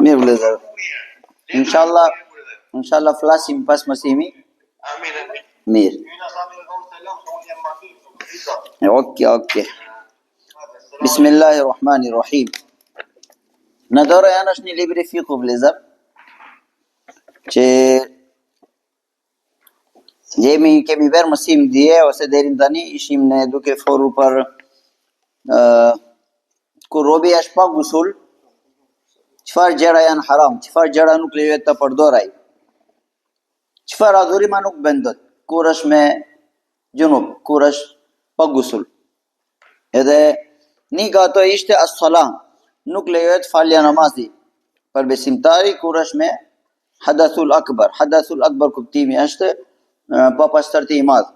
Mirë vëllezër. Inshallah flasim pas mësimi. Mirë. Okej. Bismillahirrahmanirrahim. Në dorë janë është një libri fiqh vëllezër, që kemi bërë mësim dje ose deri tani ishim ne duke folur për kur robi është pa gusul, çfarë gjëra janë haram, çfarë gjëra nuk lejohet të përdoraj, çfarë adhurima nuk bëndet kur është me junub, kur është pa gusul. Edhe një nga ato ishte as-salam, nuk lejohet falja namazi për besimtari kur është me hadathul akbar. Hadathul akbar kuptimi është pa pastërti i madh.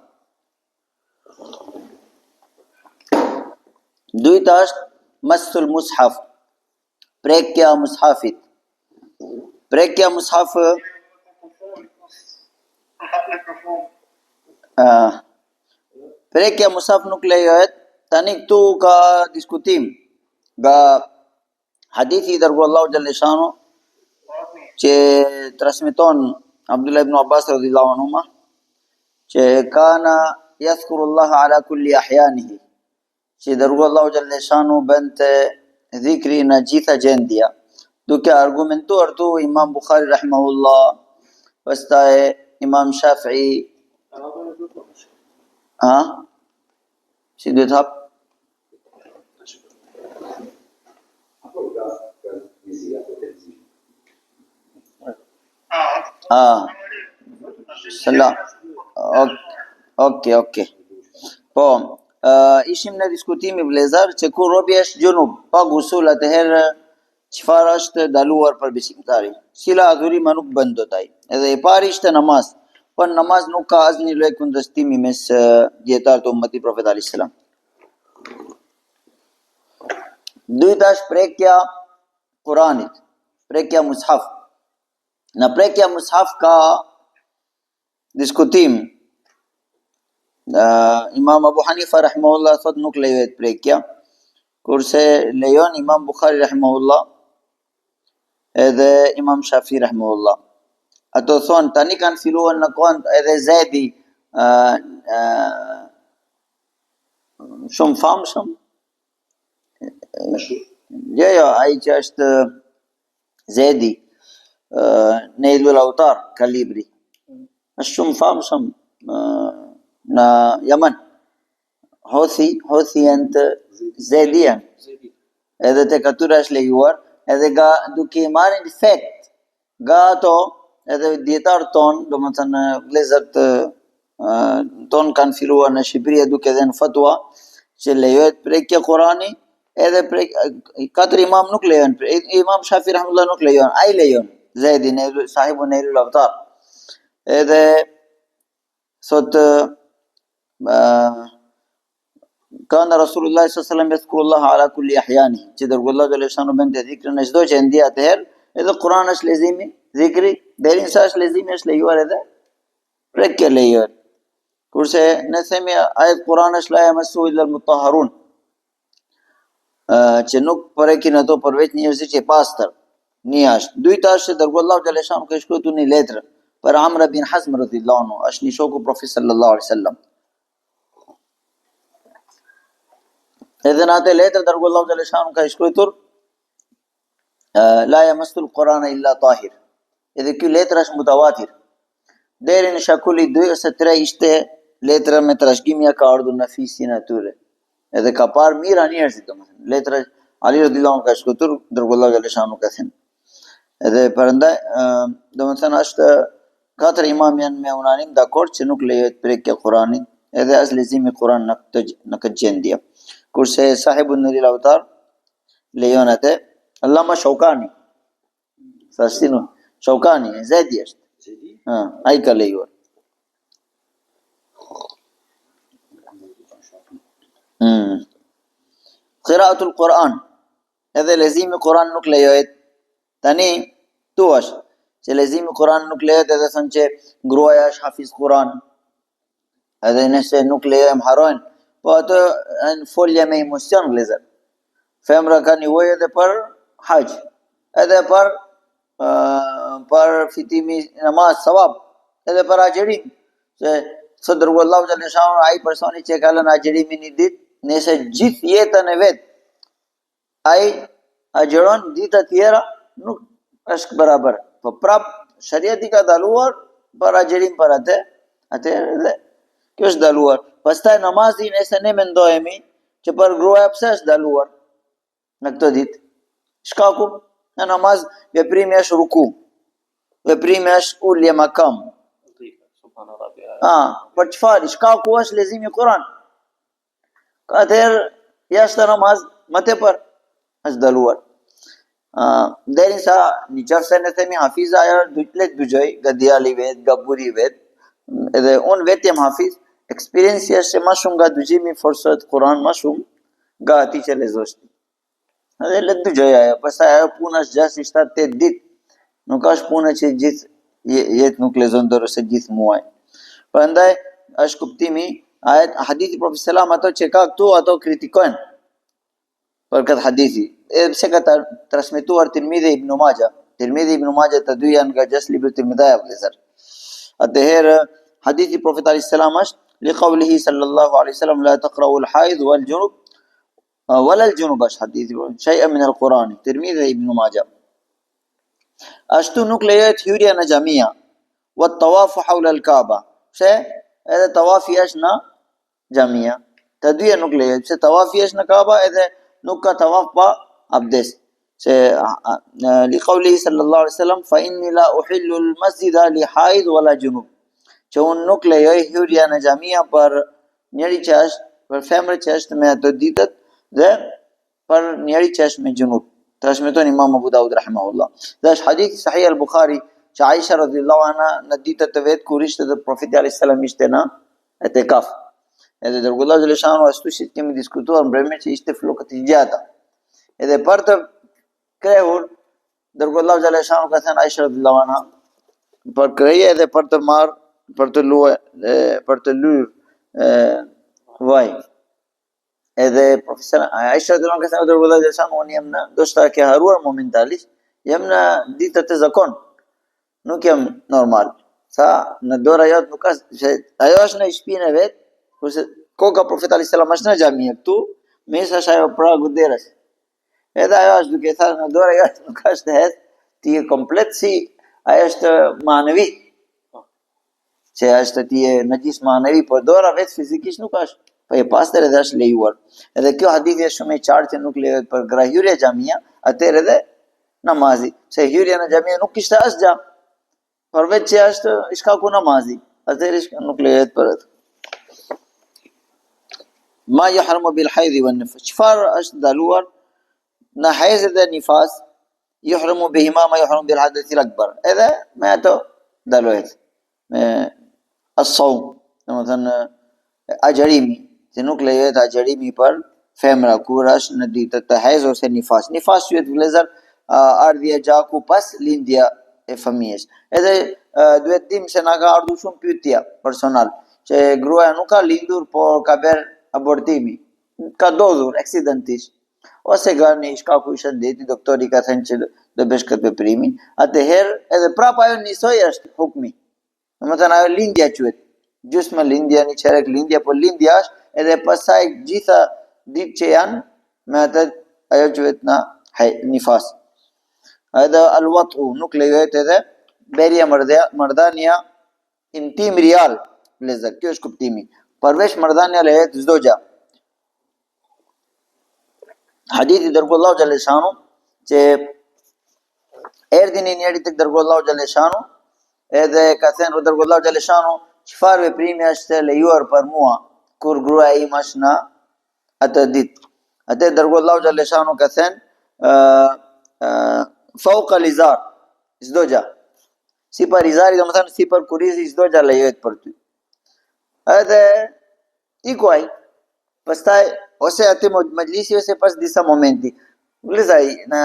Dyta është masul mushaf, prekja mushafit. Prekja mushaf prekja mushaf nuk lejohet. Tani këtu ka diskutim nga hadithi i dërguar Allahu xhallahu shanu që transmeton Abdullah ibn Abbas radhiyallahu anhuma që kana yadhkurullah ala kulli ahyanihi, që dërguar Allahu xhallahu shanu bënte dhikri në gjitha gjendja, duke argumentuar tu Imam Bukhari rahimahullah, pastaj Imam Shafi'i. Si duhet hap? Selam. Okej. Po, ishim në diskutimi vëllezër që kur robi është junub, pa gusul, atëherë çfarë është ndaluar për besimtarin? Cila adhurima nuk bën dot ai. Edhe e pari ishte namaz. Po në namaz nuk ka asnjë lloj kundëstimi mes dietarëve të ummetit Profet alayhis salam. Dyta është prekja Kuranit, prekja mushaf. Në prekja mushaf ka diskutim. Imam Abu Hanifa rahimahullah thot nuk lejohet prekja, kurse lejon Imam Bukhari rahimahullah edhe Imam Shafi rahimahullah. Ato thonë tani kanë filluar në kont edhe Zedi shumë famshëm. Jo, ai që është Zedi Neilul Autar ka libri. Është shumë famshëm në Yemen. Houthi janë të Zedian. Edhe tek atyre është lejuar, edhe duke marrë fekt nga ato, edhe dietar ton, domethënë vëllezërt ton kanë filluar në Shqipëri duke dhënë fatwa që lejohet prekja Kurani, edhe katër imam nuk lejon. Imam Shafi rahimahullah nuk lejon, ai lejon. Zedi sahibu Neilul Autar. Edhe thot kana Rasulullah sallallahu alaihi wasallam yadhkurullah ala kulli ahyani, që dërgullahut xhallahu shanu bënte dhikrën në çdo gjendje, atëherë edhe Kurani është lezimi, dhikri, deri sa është lezimi është lejuar edhe prekja lejohet. Kurse ne themi ayat Kurani është la yamassu illa al-mutahharun, që nuk prekin ato përveç njerëzit që pastër. Një është. Dyta është se dërgullahut xhallahu shanu ka shkruar një letër për Amr bin Hazm radhiyallahu anhu, është një shoku Profet sallallahu alaihi wasallam. Edhe në atë letër dërgullahut xhallahu shanu ka shkruar la yamassul Qur'ana illa tahir. Edhe ky letër është mutawatir. Deri në shekulli 2 ose 3 ishte letra me trashëgimia ka ardhur në fisin e tyre. Edhe ka parë mira njerëzit domethënë. Letra Ali radhiyallahu anhu ka shkruar, dërgullahut xhallahu shanu ka thënë. Edhe prandaj domethënë është katër imam janë me unanim dakord që nuk lejohet prekja Kuranit, edhe as lezimi Kuran në këtë gjendje. Kurse sahibu Neilul Autar lejon atë. Allama Shaukani. Fasinu Shaukani, Zedi është. Ai ka lejuar. Qira'atul Quran. Edhe lezimi Kuran nuk lejohet. Tani tu është që lezimi Kuran nuk lejohet, edhe thënë që gruaja është hafiz Kuran. Edhe nëse nuk lejojmë harojnë, po ato në folje me emocion vëllezër. femra ka nevojë edhe për haq, edhe për fitimi namaz, savab, edhe për agjerim. Se dërguar Allahu xhallahu xhallahu ai personi që ka lënë agjerimin një ditë, nëse gjithë jetën e vet ai agjeron ditë të tjera, nuk është barabar. Po prap shariati ka daluar për agjerim për atë, atëherë kjo është daluar. Pastaj namazi, nëse ne mendojemi që për gruaja pse është daluar në këtë ditë? Shkaku në namaz veprimi është ruku, veprimi është ulje makam. Për çfarë? Shkaku është leximi i Kur'an. Atëherë jashtë namaz më tepër është daluar. Derisa një qofse ne themi hafiza, ajo let dëgjoj nga djali i vet, nga burri i vet, edhe unë vetë jam hafiz, eksperiencia është më shumë nga dëgjimi forsohet Kur'an, më shumë nga ati që lexosh ti. Edhe let dëgjoj ajo, pastaj ajo puna është 6, 7, 8 ditë. Nuk është puna që gjithë jetë nuk lexon dorë ose gjithë muaj. Prandaj është kuptimi hadithi Profetit selam, ato që ka këtu ato kritikojnë për këtë hadithi. Edhe pse ka transmetuar Tirmidhi ibn Majah. Tirmidhi ibn Majah të dy janë nga 6 librat e mëdha vëllezër. Atëherë hadithi Profetit alayhis salam është li qawlihi sallallahu alaihi wasallam la taqra'u al-haid wal-junub wala al-junub është hadithi shay'an min al-Quran. Tirmidhi ibn Majah. Ashtu nuk lejohet hyrja në xhamia, wa at-tawafu hawla al-Kaaba. Pse? Edhe tawafi është në xhamia. Të dyja nuk lejohet, pse tawafi është në Kaaba edhe nuk ka tawaf pa abdes. Se li qawlihi sallallahu alaihi wasallam fa inni la uhillu al-masjida li haid wala junub. Që unë nuk lejoj hyrja në xhamia për njëri që është, për femrë që është me ato ditët dhe për njëri që është me junub. Transmeton Imam Abu Dawud rahimahullah. Dhe është hadith sahih al-Bukhari që Aisha radhiyallahu anha në ditët e vet kur ishte dhe Profeti alayhis salam ishte në etikaf. Edhe dërguar Allahu xhaleshanu ashtu si kemi diskutuar mbrëmje që ishte flokët i gjata. Edhe për të krehur dërguar Allahu xhaleshanu ka thënë Aisha radhiyallahu anha për krejë edhe për të marr, për të luaj, për të lyer vaj. Edhe profesor Aisha radhiyallahu anha ka thënë dërguar Allahu xhaleshanu unë jam në, do të ke haruar momentalisht, jam në ditët e zakon. Nuk jam normal. Sa në dora jot nuk ka, ajo është në shtëpinë e vet, kurse koka Profetit alayhis salam është në xhami këtu, mesa është ajo pragu derës. Edhe ajo është duke thënë në dora jot nuk ka shtehet, ti je komplet si ajo është manevi. Që është ti je najis manevi, por dora vet fizikisht nuk është. Po e pastër edhe është lejuar. Edhe kjo hadith është shumë i qartë që nuk lejohet për hyrje xhamia, atëherë edhe namazi. Se hyrja në xhamia nuk kishte asgjë. Përveç që është shkaku namazi, atëherë nuk lejohet për atë. Ma yahramu bil haidhi wan nifas. Çfarë është ndaluar në haidh dhe nifas? Yahramu bihima ma yahramu bil hadath al akbar. Edhe me ato ndalohet. Me as-sawm, domethënë agjerimi, se nuk lejohet agjerimi për femra kur është në ditët të haidh ose nifas. Nifas quhet vëllezër ardhja gjaku pas lindja e fëmijës. Edhe duhet dim se na ka ardhur shumë pyetje personal, që gruaja nuk ka lindur, por ka bërë abortimi, ka ndodhur aksidentalisht, ose nga një shkaku i shëndetit, doktori ka thënë që do bësh këtë veprimin, atëherë edhe prapa ajo nisoj është hukmi. Domethënë ajo lindja quhet, gjysmë lindja, një çerek lindja, por lindja është edhe pasaj gjitha ditë që janë me atë ajo quhet në nifas. Edhe al-wat'u nuk lejohet edhe berja mardhania intim real, vëllezër, kjo është kuptimi. Përveç mardhania lejohet çdo gjë. Hadithi dërguar Allahu xhaleshanu që erdhi një njeri tek dërguar Allahu xhaleshanu, edhe ka thënë dërguar Allahu xhaleshanu, çfarë veprimi është lejuar për mua kur gruaja ime është në atë ditë. Atë dërguar Allahu xhaleshanu ka thënë fauqa lizar, çdo gjë. Sipër izari, domethënë sipër kurizi, çdo gjë lejohet për ty. Edhe i kuaj, pastaj ose atë majlisi ose pas disa momenti. Vëllezër, në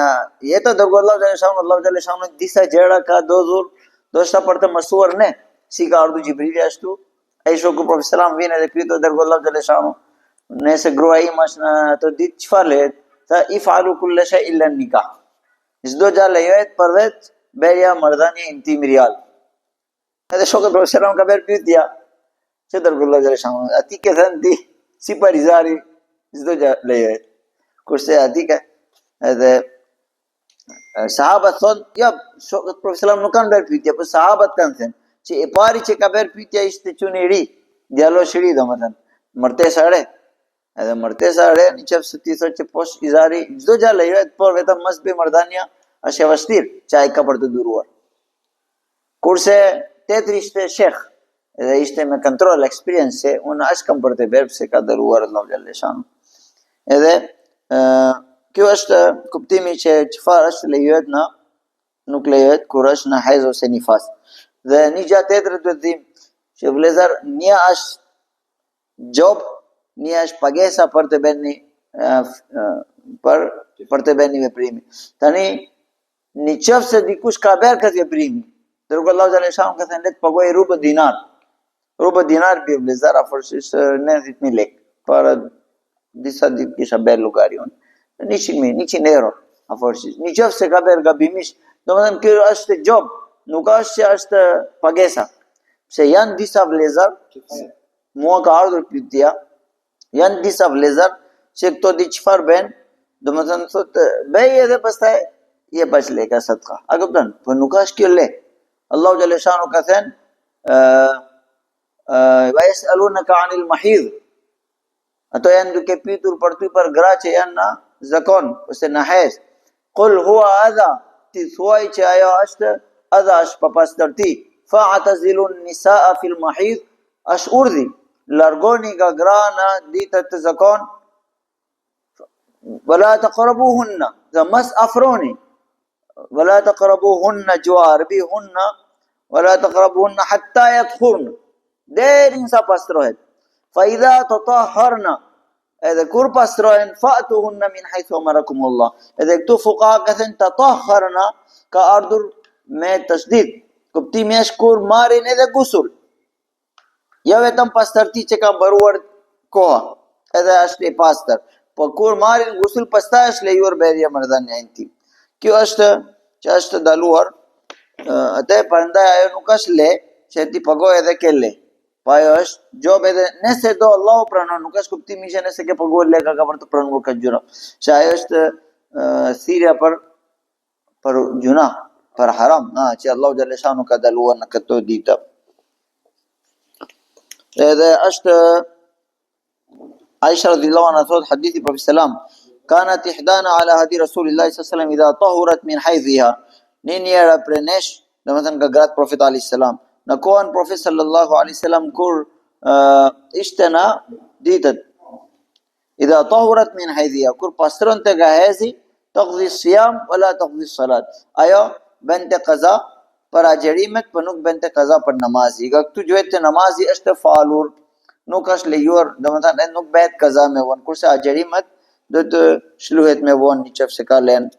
jeta dërguar Allahu xhaleshanu disa gjëra ka ndodhur, do shta për të mësuar ne, si ka ardhur Xhibrili ashtu, ai shoku Profetit selam vjen edhe pyet dërguar Allahu xhaleshanu, nëse gruaja ime është në ato ditë çfarë lehet? tha if'alu kulla shay illa nikah. Çdo gjë lejohet përveç berja marrëdhënie intim real. Edhe shokët profet selam ka bërë pyetja, që dërgullë gjëreshamu, ati ke thënë ti, si parizari, çdo gjë lejohet. Kurse ati ka, edhe sahabat thonë, ja, shokët profet selam nuk kanë bërë pyetja, por sahabat kanë thënë, që e pari që ka bërë pyetja ishte quni i ri, djalosh i ri domethënë, martesa e re. Edhe martesa e re, nëse ti thotë që posh izari, çdo gjë lejohet, por vetëm mos bëj marrëdhënia, është e vështirë që ai ka për të duruar. Kurse tetri ishte shekh, edhe ishte me kontrol, experience, unë as kam për të bërë pse ka dëruar Allahu xhaleshanu. Edhe kjo është kuptimi që çfarë është lejohet në nuk lejohet kur është në hajz ose nifas. Dhe një gjë tjetër duhet dim që vëllezër, një është job, një është pagesa për të bëni për të bëni veprimi. Tani nëse dikush ka bërë këtë veprim, dërgoi Allahu xhaleshanu ka thënë le të pagoj rubë dinar. Rubë dinar për vëllezër afërsisht 90.000 lekë. Para disa ditë kisha bërë llogari unë. 100 euro afërsisht. Nëse ka bërë gabimisht, domethënë kjo është job, nuk është që është pagesa. Pse janë disa vëllezër, mua ka ardhur pyetja, janë disa vëllezër që këto di çfarë bën, domethënë thotë bëj edhe pastaj jep as lekë sadaka. A kupton? Po nuk është kjo lekë. Allahu xhaleshanu ka thënë wa yasalunaka 'anil mahid. Ato janë duke pyetur për ty për gra që janë në zakon ose në hez. Qul huwa adha, ti thuaj që ajo është adha, është papastërti. Fa'tazilun nisaa fil mahid, është urdhi, largoni nga gra në ditët të zakon. Wala taqrabuhunna, dhe mos afroni. ولا تقربوهن جواربهن ولا تقربوهن حتى يطهرن ديرين sa pastrohet. فإذا تطهرن, edhe kur pastrohen, fa'tuhunna min haythu amarakumullah. Edhe këtu fuqaha ka thënë tatahharna ka ardhur me tasdid. Kuptimi është kur marrin edhe gusul. Jo vetëm pastërti që ka mbaruar koha, edhe është i pastër. Po kur marrin gusul, pastaj është lejuar bërja marrëdhënia intim. Kjo është që është daluar, atë prandaj ajo nuk është le që ti pagoj edhe ke le. Po ajo është job edhe nëse do Allahu pranon, nuk është kuptimi që nëse ke paguar leka ka për të pranuar këtë gjëra. Se ajo është thirrja për gjuna, për haram, që Allahu xhaleshanu ka daluar në këto ditë. Edhe është Aisha radhiyallahu anha thot hadithi Profet selam, kanat ihdana ala hadi Rasulillahi sallallahu alaihi wasallam idha tahurat min haydhiha. Një njëra prej nesh, domethënë nga gratë Profet alayhis salam, në kohën Profet sallallahu alaihi wasallam kur ishte në ditët idha tahurat min haydhiha, kur pastronte nga hezi, taqdi siyam wala taqdi salat. Ajo bënte qaza për agjerimet, por nuk bënte qaza për namazi. Nga këtu gjuhet se namazi është falur, nuk është lejuar, domethënë nuk bëhet qaza me vonë, kurse agjerimet do të shluhet me vonë nëse ka lënë.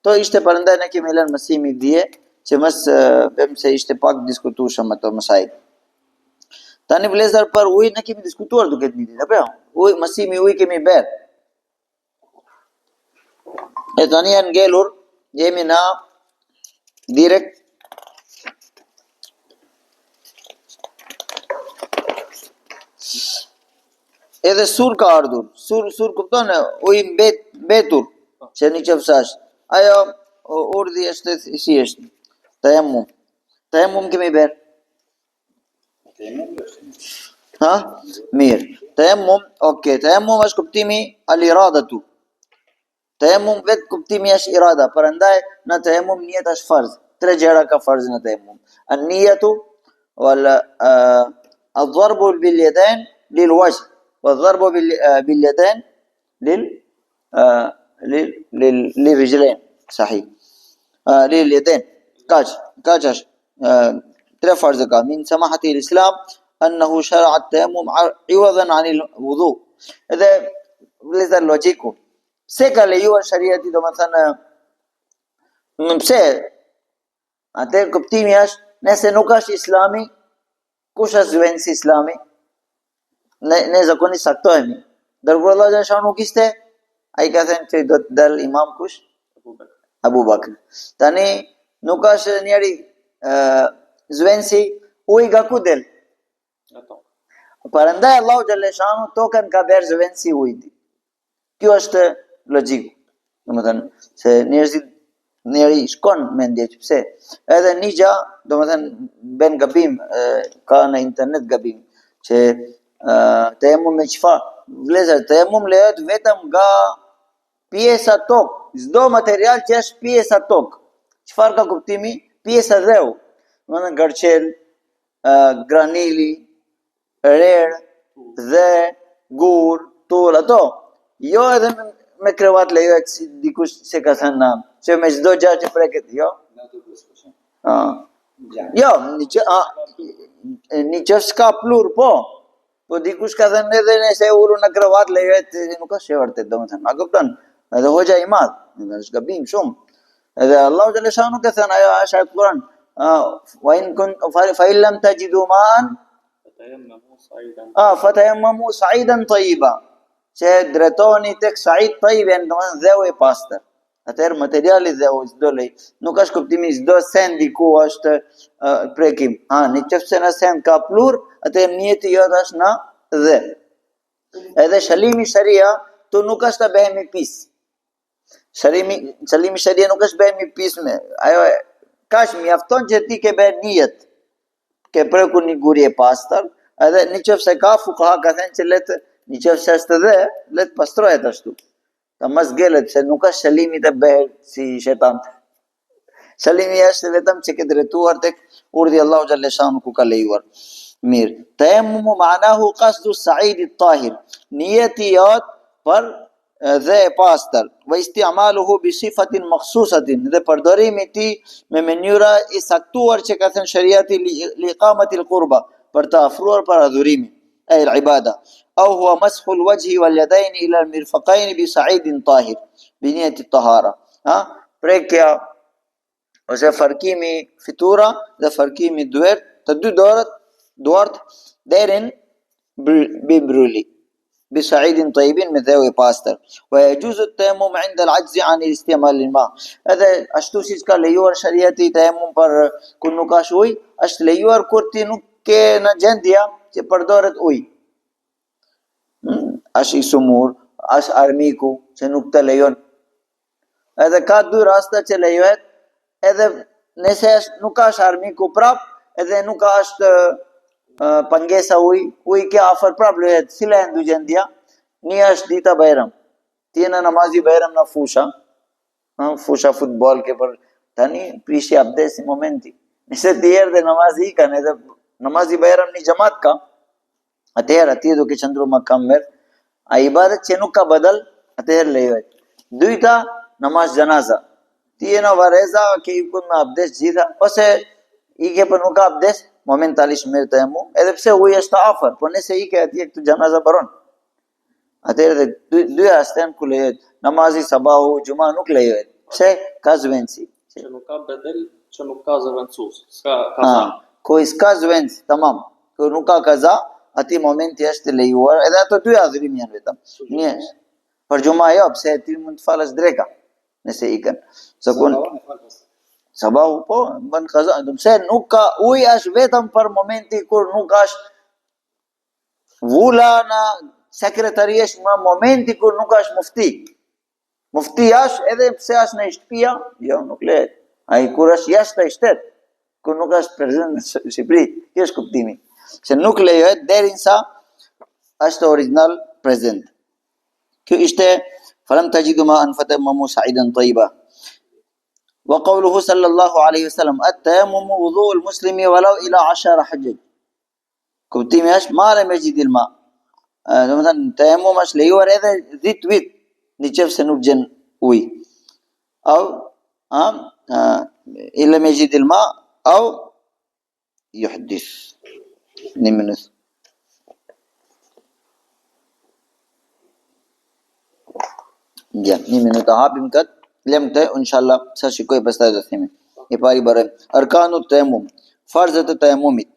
To ishte prandaj ne kemi lënë mësimi dje, që mos bëm se ishte pak diskutueshëm ato mësaj. Tani vëllezër për ujë ne kemi diskutuar duke ditë, apo jo? Ujë, mësimi ujë kemi bërë. E tani janë ngelur, jemi na direkt edhe sur ka ardhur. Sur kupton, ujë mbetur, që një qëfësash. Ajo urdhi është si është. Tayemmum kemi bërë. Ha? Mirë. Tayemmum, okay. Tayemmum është kuptimi al-iradatu. Tayemmum vetë kuptimi është irada. Prandaj në tayemmum niyet është farz. 3 gjëra ka farz në tayemmum. An-niyatu wal ad-darbu bil yadayn lil wajh. والضرب باليدين للرجلين صحيح لليدين كاج 3 فرض کا من سماحة الإسلام أنه شرع التيمم عوضا عن الوضوء. إذا لذا اللوجيكو سيكا ليو الشريعة دو مثلا مبسي أنت كبتيمياش نسي نوكاش إسلامي كوشا زوينس إسلامي ne zakonisht saktojemi. Dërguar Allahu xhaleshanu kishte Ai ka thënë që do të dal imam kush? Abu Bakr. Tani nuk është njeri zvensi ujë nga ku del? Prandaj Allahu xhaleshanu tokën ka bërë zvensi ujit. Kjo është logjik. Domethënë se njeri shkon mendje pse edhe një gjë domethënë bën gabim ka në internet gabim që tejemum me çfarë vlezër tejemum lejohet vetëm nga pjesa tokë, çdo material që është pjesa tokë. Çfarë ka kuptimi? Pjesa dheu. Domethënë garçel, granili, rer, dhe, gur, tull, ato. Jo edhe me krevat lejohet si dikush se ka thënë që me çdo gjë që preket, jo? Jo, një që s'ka plur, po dikush ka thënë edhe nëse uru në krevat lejohet, nuk është e vërtet, domethënë, a kupton? Edhe hoxha i madh, është gabim shumë. Edhe Allahu xhaleshanu ka thënë ajo është ajet Kur'an. Wa in fa in lam tajidu ma'an fatayammamu sa'idan tayyiba. Që drejtoni tek sa'id tayyib, domethënë dheu i pastër. Atëherë materiali dheu çdo lej, nuk është kuptimi çdo sendi ku është prekim. Në qoftë se në send ka plur, atëherë niyeti jot është në dhe. Edhe shalimi sharia tu nuk është të behemi pis. Shalimi sharia nuk është behemi pis me. Ajo kash mjafton që ti ke bërë niyet. Ke prekur një guri e pastër, edhe në qoftë se ka fuqaha ka thënë që letë në qoftë se është dhe, letë pastrohet ashtu. Ta mas gelet, se nuk është shalimi të bëhet si shetan. Shalimi është vetëm që ke drejtuar tek urdhi Allahu xhaleshanu ku ka lejuar. Mirë. Tayammumu ma'nahu qasdu as-sa'id at-tahir. Niyeti jot për dhe e pastër. Wa isti'maluhu bi sifatin makhsusatin, dhe përdorimi i tij me mënyra i saktuar që ka thënë shariati li iqamati al-qurba, për të afruar para adhurimit, ay al-ibada. Au huwa mashu al-wajhi wal-yadayn ila al-mirfaqayn bi sa'idin tahir, bi niyati at-tahara. Prekja ose farkimi fitura dhe farkimi duart, të dy duart deri në bimbruli. بسعيد طيب من ذوي باستر ويجوز التيمم عند العجز عن استعمال الماء. Edhe ashtu siç ka lejuar shariati tayemmum për kur nuk ka ujë, është lejuar kur ti nuk ke në gjendje që përdoret ujë. Është i sumur, është armiku që nuk të lejon. Edhe ka dy raste që lejohet, edhe nëse nuk ka armiku prap, edhe nuk ka është pangesa uj ke afër prap lejohet. Cila e ndu gjendja? Një është dita Bajram. Ti në namazi Bajram në fusha futbol ke për tani prishi abdes në momenti. Nëse ti erdhe namazi i kanë, edhe namazi Bajram një xhamat ka, atëherë ti duke qëndru më kamer, a ibadet që nuk ka badal, atëherë lejohet. Dyta, namaz janaza. Ti e në vareza, ke i kun me abdes gjitha, ose i ke për nuk ka abdes, momentalisht merr tayemmum, edhe pse uji është afër, po nëse i ke atje këtë xhanaza baron. Atëherë dy rasten ku lejohet. Namazi sabahu, xhuma nuk lejohet. Pse? Ka zvenci. Që nuk ka bedel, që nuk ka zëvendësues. S'ka kaza. Ku s'ka zvenc, tamam. Ku nuk ka kaza, aty momenti është lejuar, edhe ato dy adhurim janë vetëm. Një. Për xhuma jo, pse ti mund të falësh dreka nëse ikën. Sabahu po, bën kaza, se nuk ka uj është vetëm për momenti kur nuk është vula në sekretarish, në momenti kur nuk është mufti. Mufti është edhe pse është në shtëpia, jo, nuk lehet. Ai kur është jashtë të shtetit, kur nuk është prezent në Shqipëri, kjo është kuptimi. Se nuk lejohet derisa është original prezent. Kjo ishte falam tajidu ma'an fatayammamu sa'idan tayyiba. وقوله صلى الله عليه وسلم التيمم وضوء المسلم ولو إلى 10 حجج. Kuptimi është marrë me gjithil ma. Domethënë tayemmum është lejuar edhe 10 vit, nëse nuk gjen ujë. Au ila me gjithil ma au yuhdith. Një minutë. Ja, një minutë hapim këtë. Lemte, inshallah, sa shikoj pastaj do themi. E pari bare. Arkanu tayammum. Farzat e tayammumit.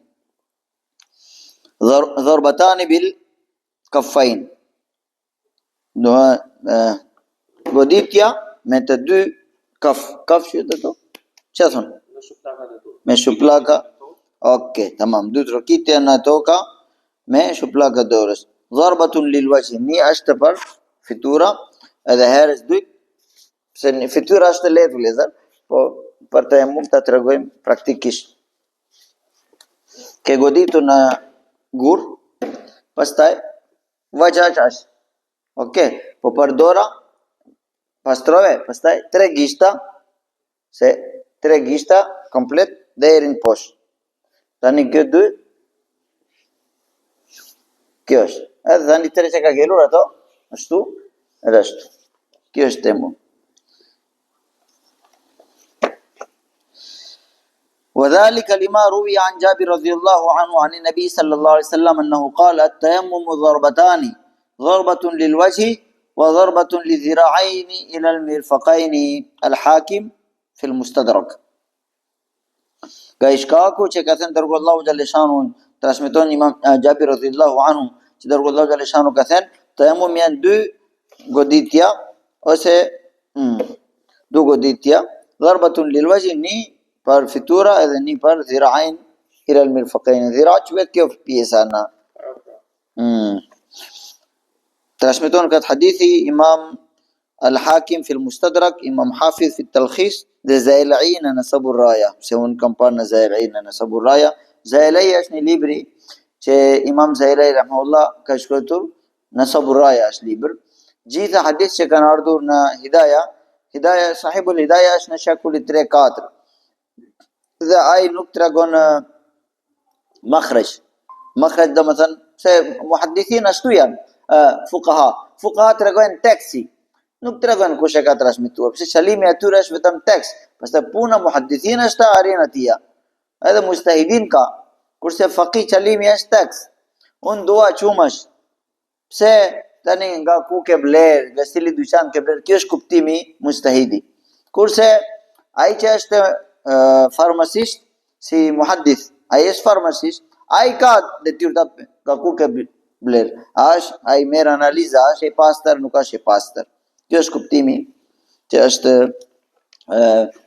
Dharbatani bil kaffain. Do goditja me të dy kaf që të to? Që thonë? Në shuplaka dhe dorë. Me shuplaka. Okej, tamam. 2 trokitja në toka me shuplaka dorës. Dharbatun lil wajhi, një është për fitura, edhe herës dytë, pse një fitura është e lehtë vëllezër, po për të mund ta tregojmë praktikisht. Ke goditur në gur, pastaj vajhash. Okej, po për dora pastrove, pastaj 3 gishta, se 3 gishta komplet deri në poshtë. Tani kjo 2, kjo është. Edhe tani 3 që ka gelur ato, ashtu, edhe ashtu. Kjo është temu. وذلك لما روي عن جابر رضي الله عنه عن النبي صلى الله عليه وسلم أنه قال التيمم ضربتان ضربة للوجه وضربة للذراعين إلى المرفقين الحاكم في المستدرك. Ka ishkaku që ka thënë dërgullahu Gjaleshanu, transmiton imam Gjabir radhiyallahu anhu, që dërgullahu Gjaleshanu ka thënë, tayemmum janë 2 goditja, ose 2 goditja, dharbatun lil wajhi, një për fitura edhe një për dhira'in ila al-mirfaqain. Dhira' që vetë kjo pjesa në. Transmiton këtë hadithi imam Al-Hakim fil Mustadrak, imam Hafiz fil Talkhis, dhe Zailai në Nasabur Raya, se unë kam parë në Zailai në Nasabur Raya. Zailai është një libri që imam Zailai rahimahullah ka shkruar, Nasabur Raya është libër. Gjitha hadith që kanë ardhur në Hidaya, sahibul Hidaya është në shekullit 3-4. Dhe ai nuk tregon makhraj. Makhraj do të thënë se muhaddithin ashtu janë, fuqaha tregojnë teksti. Nuk tregon kush e ka transmetuar, pse qëllimi atyre është vetëm tekst. Pastaj puna muhaddithin është arena tia. Edhe mustahidin ka, kurse faqih qëllimi është tekst. Unë dua qumash. Pse tani nga ku ke bler, nga stili dyqan ke bler, kjo është kuptimi mustahidi. Kurse ai që është farmacist, si muhaddith, ai është farmacist, ai ka detyrë ta nga ku ke bler. Ai merr analiza, është i pastër, nuk është i pastër. Kjo është kuptimi që është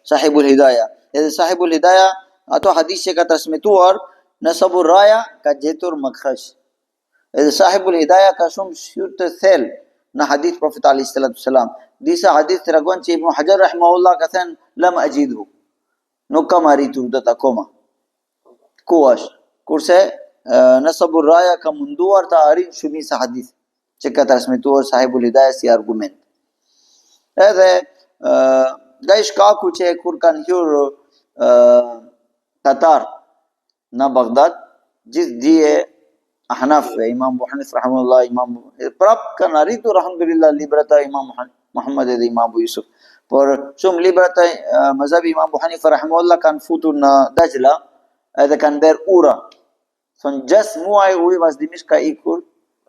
sahibul Hidaya. Edhe sahibul Hidaya, ato hadith që ka transmetuar në Sabur Raya, ka gjetur makhraj. Edhe sahibul Hidaya ka shumë shqyrë të thellë në hadith Profet alayhi salatu wasalam. Disa hadith tregon që Ibn Hajar rahimahullah ka thënë lam ajidhu. Nuk kam arritur dot akoma. Ku është? Kurse në Sabur Raya ka munduar të arrijë shumica hadith që ka transmetuar sahibul Hidaya si argument. Edhe nga shkaku që kur kanë hyrë tatar në Bagdad, gjithë dije Ahnaf, imam Abu Hanif rahimahullah, prap kanë arritur alhamdulillah librat e imam Muhammad edhe imam Abu Yusuf. Por shumë librat e mazhabi imam Abu Hanif rahimahullah kanë futur në Dajla edhe kanë bërë ura. Son 6 muaj ujë vazhdimisht ka ikur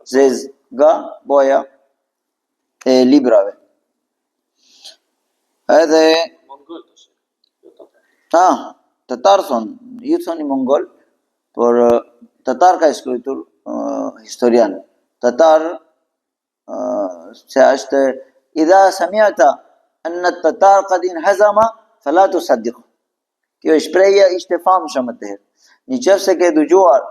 zez nga boja e librave. Edhe tatar thonë, ju thoni mongol, por tatar ka shkruar historian. Tatar se është idha sami'ta anna at-tatar qad inhazama fala tusaddiq. Kjo shprehje ishte famshme atëherë. Nëse ke dëgjuar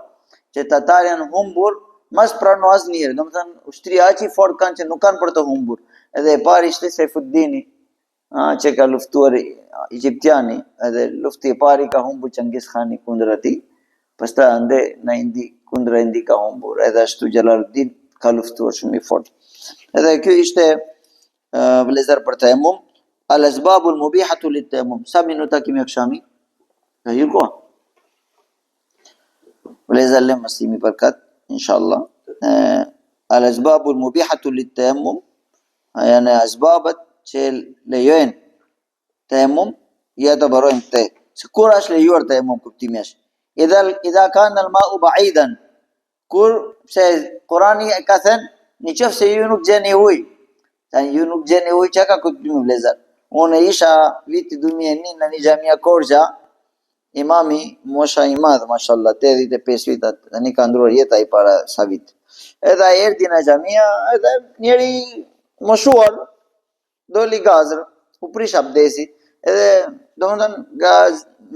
që tatar janë humbur, mos prano asnjëherë. Domethënë ushtria aq i fortë kanë që nuk kanë për të humbur. Edhe e pari ishte Saifuddini, që ka luftuar egjiptiani, edhe lufti e pari ka humbur Çengis Khani kundër atij. Pastaj ande në Indi kundër Indi ka humbur, edhe ashtu Jalaluddin ka luftuar shumë i fortë. Edhe kjo ishte vëllezër për tayemmum, al-asbabul mubihatu lit-tayemmum. Sa minuta kemi akşami? Hyrko. Vëllezër lem mësimi përkat, inshallah. Al-asbabul mubihatu lit-tayemmum, janë asbabat që lejojnë tayemmum, ja të barojnë te. Se kur është lejuar tayemmum kuptimi është? Idha kana al-ma'u ba'idan. Kur pse Kurani ka thënë, nëse ju nuk gjeni ujë, tani ju nuk gjeni ujë, çka ka kuptim vëllezër? Unë isha viti 2001 në një xhamia Korçë, imami mosha i madh, mashallah, 85 vite, tani ka ndruar jeta i para sa vit. Edhe ai erdhi në xhamia, edhe njëri moshuar, doli gazër, u prish abdesi, edhe domethënë nga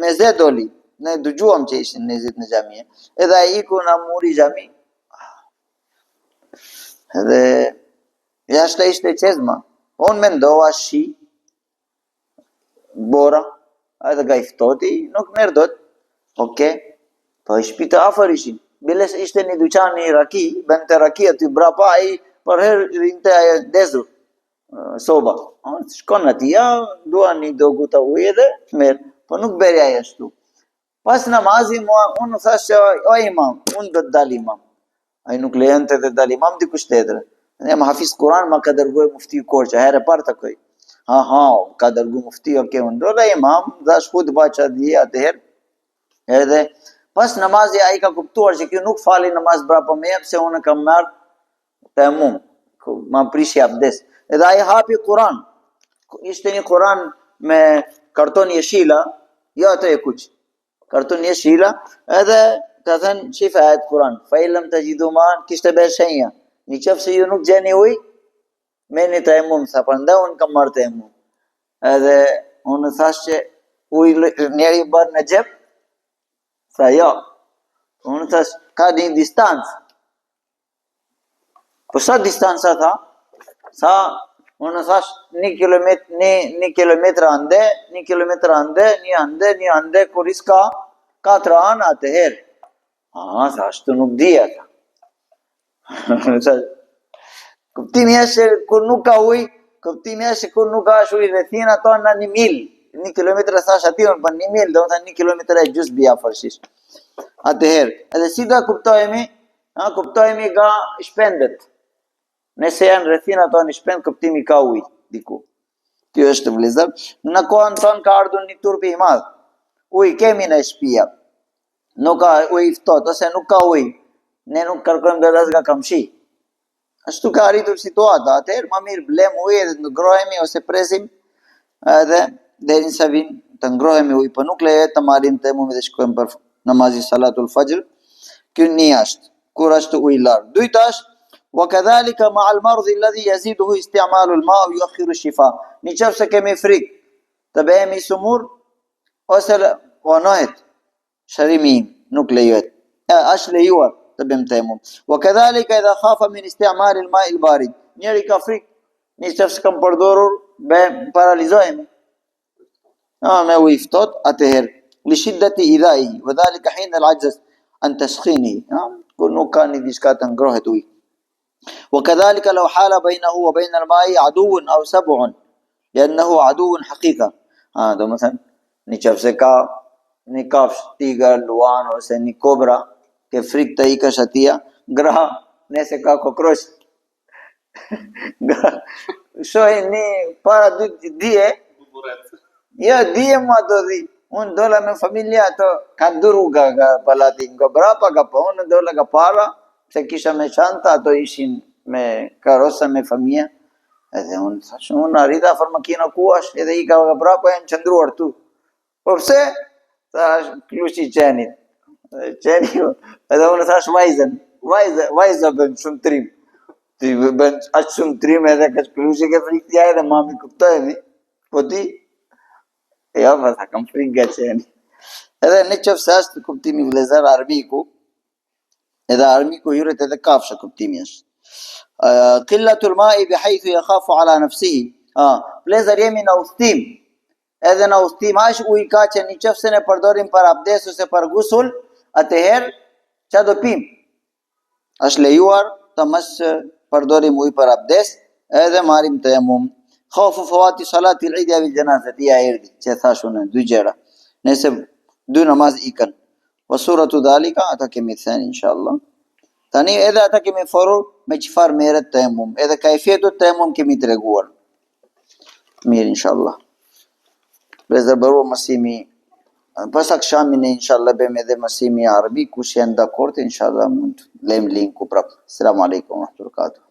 meze doli. Ne dëgjuam që ishin njerëzit në xhami. Edhe ai iku na muri xhami. Edhe jashtë ishte qezma. Unë mendova shi, bora, edhe ga i ftoti, nuk merr dot. Okej. Po i shpite afër ishin. Biles ishte një dyqan një raki, bente raki aty brapa, ai për herë rinte ajo dezur, soba. Shkon aty, ja, dua një do guta ujë edhe merr, po nuk beri ajo ashtu. Pas namazi, unë thash që o imam, unë do të dal imam. Ai nuk lejonte të dal imam dikush tjetër. Ne jam hafiz Kur'an, ma ka dërguar muftiu Korça, herë e parë takoj. Aha, ka dërguar muftiu, okay, unë dola imam, dhash hutba çadi atëherë. Edhe pas namazi ai ka kuptuar që kjo nuk fali namaz brapa me, pse unë kam marr temum, ma prishi abdes. Edhe ai hapi Kur'an. Ishte një Kur'an me karton jeshila, jo ato e kuq. Karton jeshila, edhe ka thënë shifa ayat Kur'an. Fa illam tajidu ma'an, kishte bërë shenja. Në qoftë se ju nuk gjeni ujë, merrni temum, sa prandaj unë kam marrë temum. Edhe unë thash që ujë njeri bën në xhep. Tha jo. Unë thash ka një distancë. Po sa distanca tha? Sa unë thash 1 kilometër ande, 1 kilometër ande, një ande, kur iska 4 anë atëherë. Thash të nuk di ata. Kuptimi është kur nuk ka ujë, kuptimi është kur nuk ka ujë rrethina tonë në 1 mil. 1 kilometër thash aty, unë për 1 mil, do të thënë 1 kilometër e gjys bia afërsisht. Atëherë, edhe si do kuptojemi? Kuptojemi nga shpendet. Nëse janë rrethina tonë shpend, kuptimi ka ujë diku. Kjo është vëllezër. Në kohën tonë ka ardhur një turpi i madh. Ujë kemi në shtëpia. Nuk ka ujë ftohtë ose nuk ka ujë. Ne nuk kërkojmë dot as nga kamshi. Ashtu ka arritur situata. Atëherë më mirë blem ujë dhe të ngrohemi ose presim edhe derisa vin të ngrohemi ujë, po nuk lejohet të marrim temum dhe shkojmë për namazin salatul fajr. Ky një është kur është ujë larg. Dyta është وكذلك مع المرض الذي يزيده استعمال الماء ويؤخر الشفاء. Në qoftë se kemi frikë të bëhemi sumur ose vonohet shërimi nuk lejohet. Është lejuar të bëjmë temum. وكذلك إذا خاف من استعمال الماء البارد. Njëri ka frikë, në qoftë se kam përdorur, paralizohemi. Me ujë ftohtë atëherë لشدة إيذائه وذلك حين العجز عن تسخينه. Kur nuk ka një diçka të ngrohet ujë. وكذلك لو حال بينه وبين الماء عدو أو سبع لأنه عدو حقيقة. Do të thënë, nëse ka një kafsh, tigër, luan ose një kobra, ke frikë të ikësh atia, gra, nëse ka kokroç. Shohin një para 2 dije. Jo, dije mua do di. Unë dola me familja ato, ka 2 rruga nga palati, nga brapa, nga po, unë dola nga para, se kisha me çanta, ato ishin me karosa me familja. Edhe unë thash, unë arrita afër makina ku është, edhe i ka nga brapa, janë qëndruar tu. Po pse? Thash, klushi qenit. Edhe unë thash vajza bën shumë trim. Ti bën aq shumë trim edhe ka klushi ke frikë tja edhe mami kuptojemi. Po ti? Jo, ma tha, kam frikë nga qeni. Edhe në qoftë se është kuptimi vëllezër armiku, edhe armiku hyrët edhe kafshë kuptimi është. Qillatul ma'i bihaythu yakhafu ala nafsihi. Vëllezër jemi në udhtim. Edhe në udhtim është ujë ka që në qoftë se ne përdorim për abdes ose për gusul, atëherë çfarë do pim? Është lejuar të mos përdorim ujë për abdes, edhe marrim temum. Khafu fawati salati al-Eid bil janazati ya erdi. Që thash unë 2 gjëra. Nëse 2 namaz ikën. Wa suratu dhalika ata kemi thënë inshallah. Tani edhe ata kemi forur me çfarë merret temum. Edhe kajfietu temum kemi treguar. Mirë inshallah. Rezervoj mësimi pas akshamin inshallah bëjmë edhe mësimi arabi kush janë dakord inshallah mund lejm linku prap. Selam aleikum wa rahmatullahi.